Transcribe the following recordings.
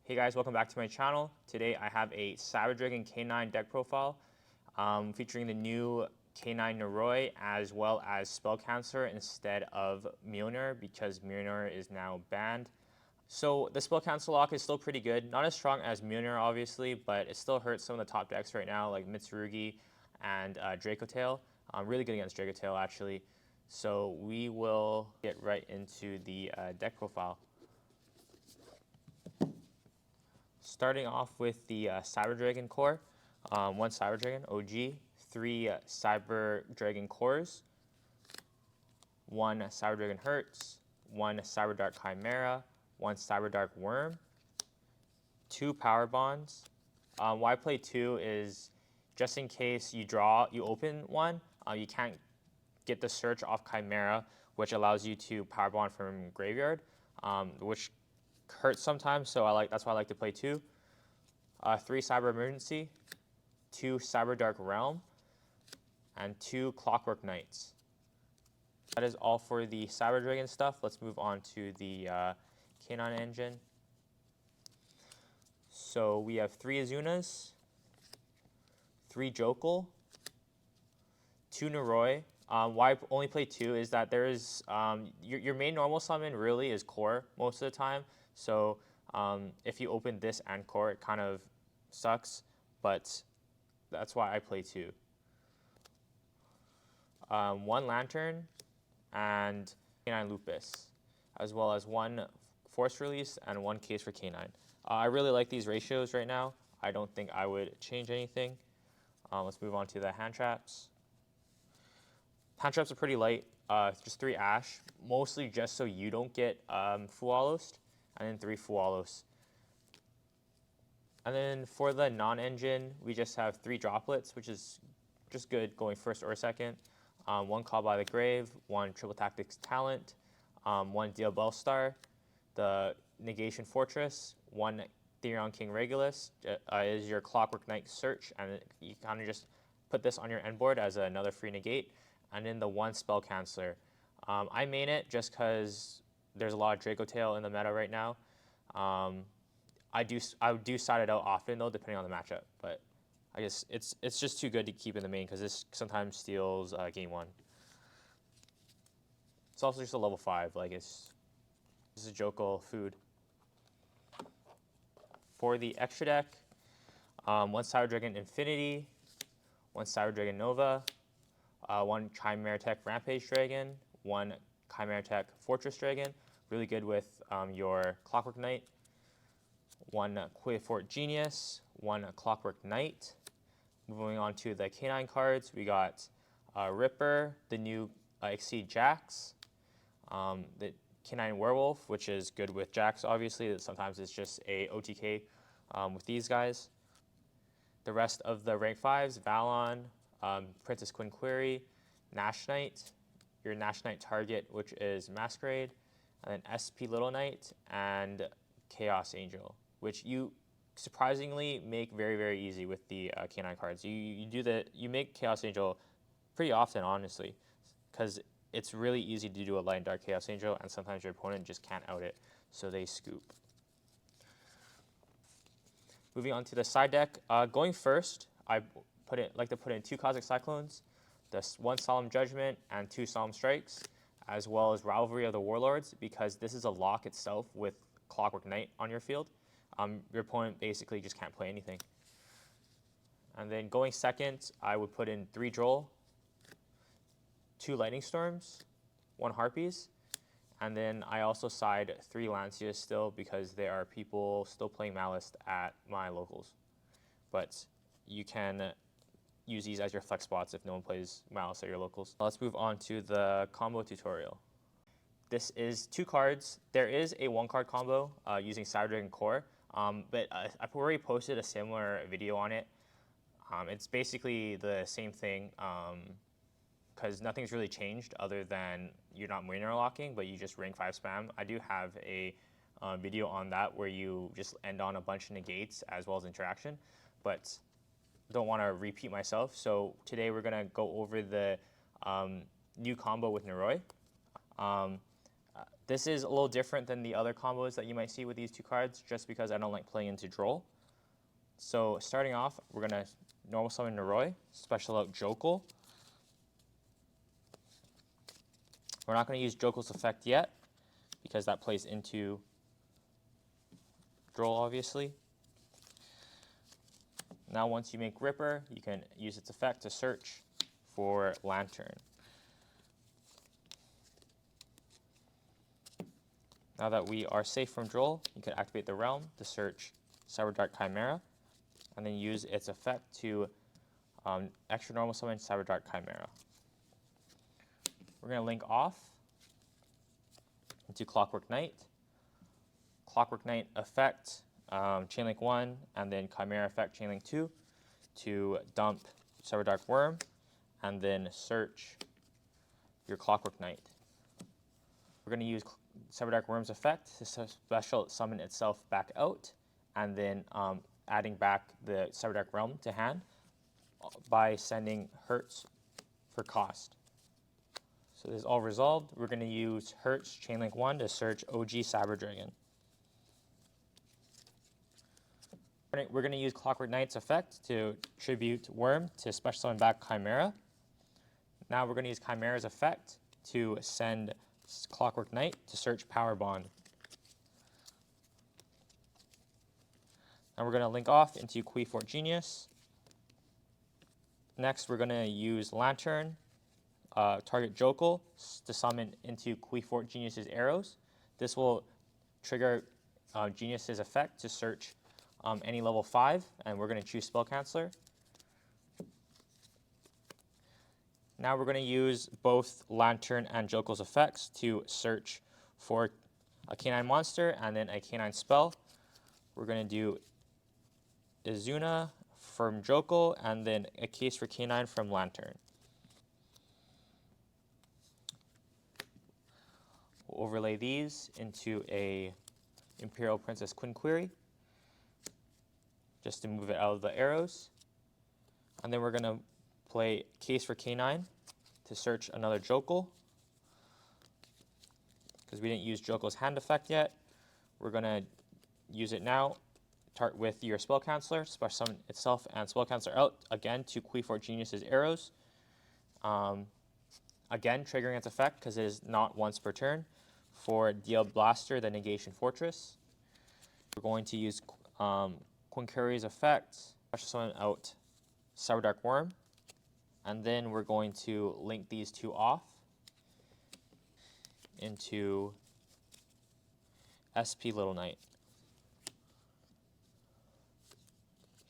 Hey guys, welcome back to my channel. Today I have a Cyber Dragon K9 deck profile featuring the new K9 Noroi as well as Spell Canceller instead of Mjolnir because Mjolnir is now banned. So the Spell Cancel lock is still pretty good. Not as strong as Mjolnir obviously, but it still hurts some of the top decks right now like Mitsurugi and Draco Tail. Really good against Draco Tail actually. So we will get right into the deck profile. Starting off with the Cyber Dragon core, one Cyber Dragon OG, three Cyber Dragon cores, one Cyber Dragon Hertz, one Cyber Dark Chimera, one Cyber Dark Worm, two Power Bonds. Why I play two is just in case you open one, you can't get the search off Chimera, which allows you to Power Bond from graveyard, which hurts sometimes, so that's why I like to play two. Three Cyber Emergency, two Cyber Dark Realm, and two Clockwork Knights. That is all for the Cyber Dragon stuff. Let's move on to the K9 engine. So we have three Azunas, three Jokul, two Noroi. Why I only play two is that there is your main normal summon really is core most of the time. So if you open this and core, it kind of sucks, but that's why I play two. One Lantern and K9 Lupus, as well as one Force Release and one Case for K9. I really like these ratios right now. I don't think I would change anything. Let's move on to the hand traps. Hand traps are pretty light, just three Ash, mostly just so you don't get Fualos, and then three Fualos. And then for the non-engine, we just have three Droplets, which is just good going first or second. One Call by the Grave, one Triple Tactics Talent, one Diabell Star, the Negation Fortress, one Therion King Regulus is your Clockwork Knight search, and you kind of just put this on your end board as another free negate. And then the one Spell Canceller. I main it just because there's a lot of Draco Tail in the meta right now. I do side it out often though, depending on the matchup. But I guess it's just too good to keep in the main because this sometimes steals game one. It's also just a level 5. Like this is Jokul food. For the extra deck, one Cyber Dragon Infinity, one Cyber Dragon Nova, one Chimera Tech Rampage Dragon, one Chimera Tech Fortress Dragon, really good with your Clockwork Knight, one Quayfort Genius, one Clockwork Knight. Moving on to the K9 cards, we got Ripper, the new Exceed Jax, the K9 Werewolf, which is good with Jax obviously, sometimes it's just a OTK with these guys. The rest of the rank 5s, Valon, Princess Quinqueri, Nash Knight, your Nash Knight target, which is Masquerade, and then SP Little Knight and Chaos Angel, which you surprisingly make very, very easy with the K9 cards. You make Chaos Angel pretty often, honestly, because it's really easy to do a Light and Dark Chaos Angel, and sometimes your opponent just can't out it, so they scoop. Moving on to the side deck, going first, I like to put in two Cosmic Cyclones, one Solemn Judgment and two Solemn Strikes, as well as Rivalry of the Warlords, because this is a lock itself with Clockwork Knight on your field. Your opponent basically just can't play anything. And then going second, I would put in three Droll, two Lightning Storms, one Harpies, and then I also side three Lancias still because there are people still playing Malice at my locals. But you can use these as your flex spots if no one plays Malice at your locals. Let's move on to the combo tutorial. This is two cards. There is a one card combo using Cyber Dragon Core, but I've already posted a similar video on it. It's basically the same thing because nothing's really changed other than you're not Mjolnir locking, but you just rank 5 spam. I do have a video on that where you just end on a bunch of negates as well as interaction, but don't want to repeat myself. So today we're going to go over the new combo with Noroi. This is a little different than the other combos that you might see with these two cards, just because I don't like playing into Droll. So starting off, we're going to normal summon Noroi, special out Jokul. We're not going to use Jokul's effect yet, because that plays into Droll, obviously. Now once you make Ripper, you can use its effect to search for Lantern. Now that we are safe from Droll, you can activate the Realm to search Cyberdark Chimera, and then use its effect to extra normal summon Cyberdark Chimera. We're going to link off into Clockwork Knight. Clockwork Knight effect, Chainlink 1, and then Chimera effect, Chainlink 2, to dump Cyberdark Worm, and then search your Clockwork Knight. We're going to use Cyberdark Worm's effect to special summon itself back out, and then adding back the Cyberdark Realm to hand by sending Hertz for cost. So this is all resolved. We're going to use Hertz Chainlink 1 to search OG Cyberdragon. We're going to use Clockwork Knight's effect to tribute Worm to special summon back Chimera. Now we're going to use Chimera's effect to send Clockwork Knight to search Power Bond. Now we're going to link off into Kui Fort Genius. Next, we're going to use Lantern, target Jokul, to summon into Kui Fort Genius's arrows. This will trigger Genius's effect to search any level 5, and we're going to choose Spell Canceller. Now we're going to use both Lantern and Jokul's effects to search for a canine monster and then a canine spell. We're going to do Izuna from Jokul and then a case for canine from Lantern. We'll overlay these into a Imperial Princess Quinn query just to move it out of the arrows. And then we're going to play Case for K9 to search another Jokul. Because we didn't use Jokul's hand effect yet, we're going to use it now with your Spell Canceller, special summon itself and Spell Canceller out, again to Kui Fort Genius's arrows. Again, triggering its effect because it is not once per turn. For Deal Blaster, the Negation Fortress. We're going to use Quincuri's effect, special summon out Cyberdark Worm, and then we're going to link these two off into SP Little Knight.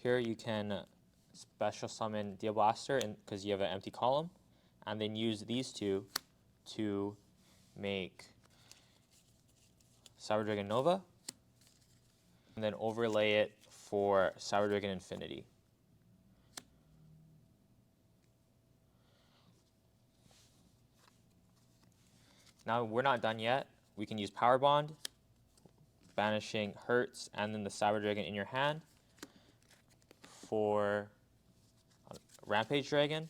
Here you can special summon Deal Blaster because you have an empty column, and then use these two to make Cyberdragon Nova, and then overlay it for Cyberdragon Infinity. Now we're not done yet. We can use Power Bond, banishing Hertz and then the Cyberdragon in your hand for Rampage Dragon,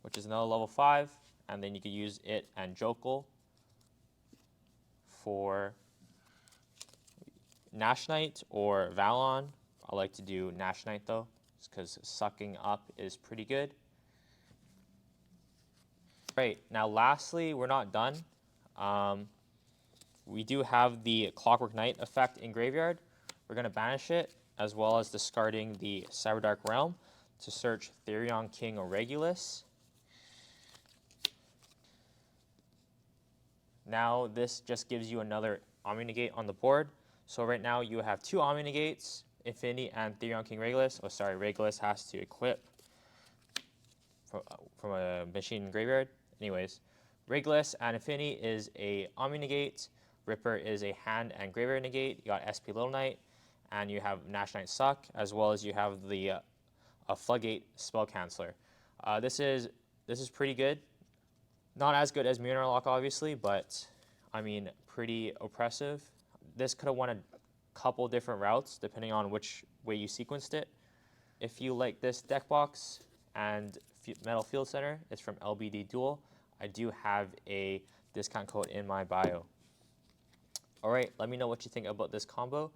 which is another level 5, and then you could use it and Jokul for Nash Knight or Valon. I like to do Nash Knight though, because sucking up is pretty good. Right, now lastly, we're not done. We do have the Clockwork Knight effect in Graveyard. We're going to banish it, as well as discarding the Cyberdark Realm to search Therion King or Regulus. Now this just gives you another Omni Negate on the board. So right now you have 2 Omni Negates, Infinity and Therion King Regulus. Oh, sorry, Regulus has to equip from a machine Graveyard. Anyways, Regulus and Infinity is a Omni Negate. Ripper is a hand and Graveyard Negate. You got SP Little Knight, and you have Nash Knight Suck, as well as you have the a Floodgate Spell Canceller. This is pretty good. Not as good as Mirror Lock, obviously, but I mean, pretty oppressive. This could have won a couple different routes depending on which way you sequenced it. If you like this deck box and Metal Field Center, it's from LBD Duel. I do have a discount code in my bio. All right, let me know what you think about this combo,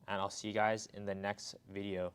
and I'll see you guys in the next video.